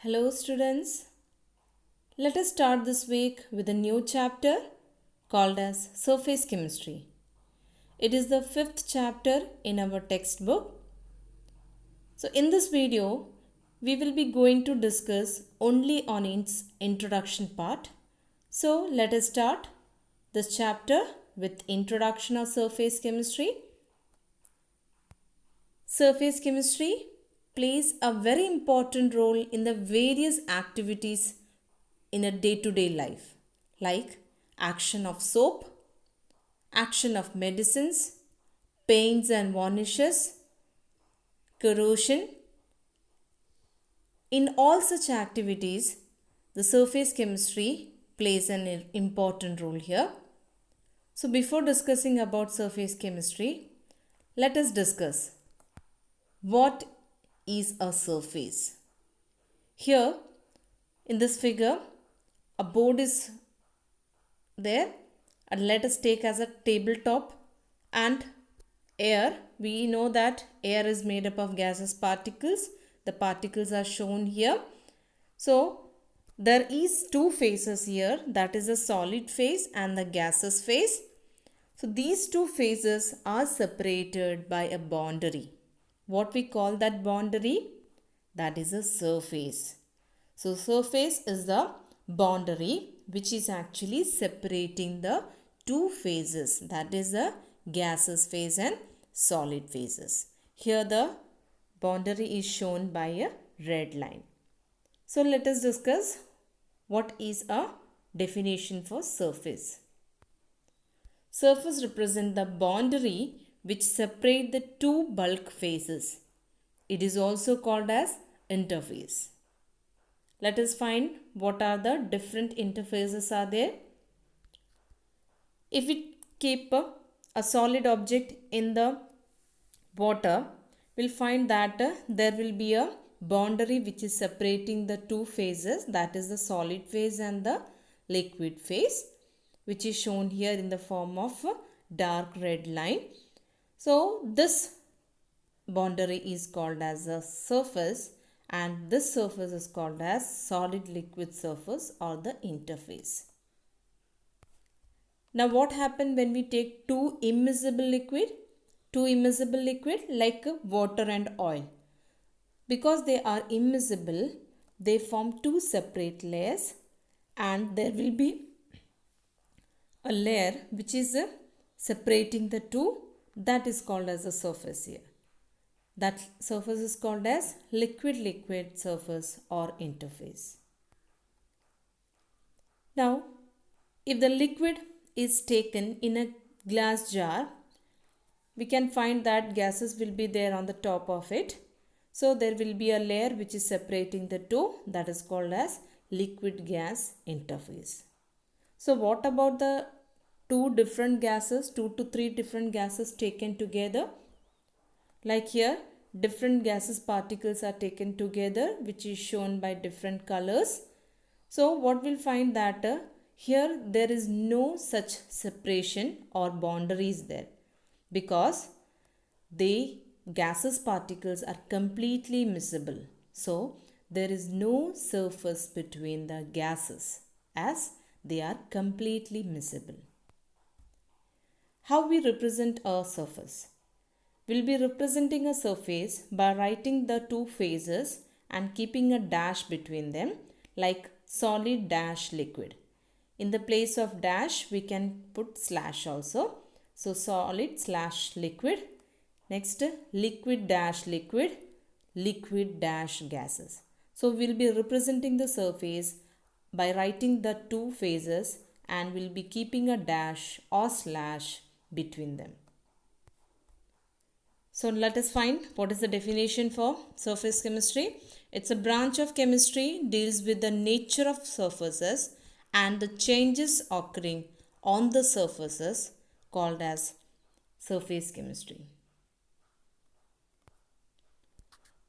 Hello students. Let us start this week with a new chapter called as Surface Chemistry. It is the fifth chapter in our textbook. So in this video, we will be going to discuss only on its introduction part. So let us start this chapter with introduction of surface chemistry. Surface chemistry plays a very important role in the various activities in a day-to-day life, like action of soap, action of medicines, paints and varnishes, corrosion. In all such activities, the surface chemistry plays an important role here. So before discussing about surface chemistry, let us discuss what is a surface. Here in this figure, a board is there and let us take as a tabletop and air. We know that air is made up of gaseous particles. The particles are shown here. So there is two phases here, that is a solid phase and the gaseous phase. So these two phases are separated by a boundary. What we call that boundary? That is a surface. So surface is the boundary which is actually separating the two phases, that is the gaseous phase and solid phases. Here the boundary is shown by a red line. So let us discuss what is a definition for surface. Surface represents the boundary which separate the two bulk phases. It is also called as interface. Let us find what are the different interfaces are there. If we keep a solid object in the water, we'll find that there will be a boundary which is separating the two phases, that is the solid phase and the liquid phase, which is shown here in the form of a dark red line. So this boundary is called as a surface and this surface is called as solid liquid surface or the interface. Now what happens when we take two immiscible liquid? Two immiscible liquid like water and oil. Because they are immiscible, they form two separate layers and there will be a layer which is separating the two, that is called as a surface here. That surface is called as liquid-liquid surface or interface. Now, if the liquid is taken in a glass jar, we can find that gases will be there on the top of it. So there will be a layer which is separating the two, that is called as liquid-gas interface. So what about the two different gases, 2 to 3 different gases taken together? Like here, different gases particles are taken together, which is shown by different colors. So what we'll find that here there is no such separation or boundaries there, because the gaseous particles are completely miscible. So there is no surface between the gases as they are completely miscible. How we represent a surface? We'll be representing a surface by writing the two phases and keeping a dash between them, like solid dash liquid. In the place of dash, we can put slash also. So solid slash liquid. Next, liquid dash liquid, liquid dash gases. So we'll be representing the surface by writing the two phases and we'll be keeping a dash or slash between them. So let us find what is the definition for surface chemistry. It's a branch of chemistry deals with the nature of surfaces and the changes occurring on the surfaces called as surface chemistry.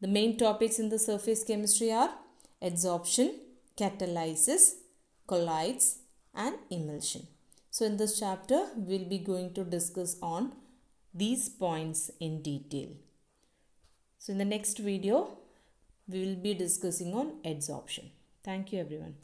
The main topics in the surface chemistry are adsorption, catalysis, colloids and emulsion. So in this chapter, we'll be going to discuss on these points in detail. So in the next video, we will be discussing on adsorption. Thank you everyone.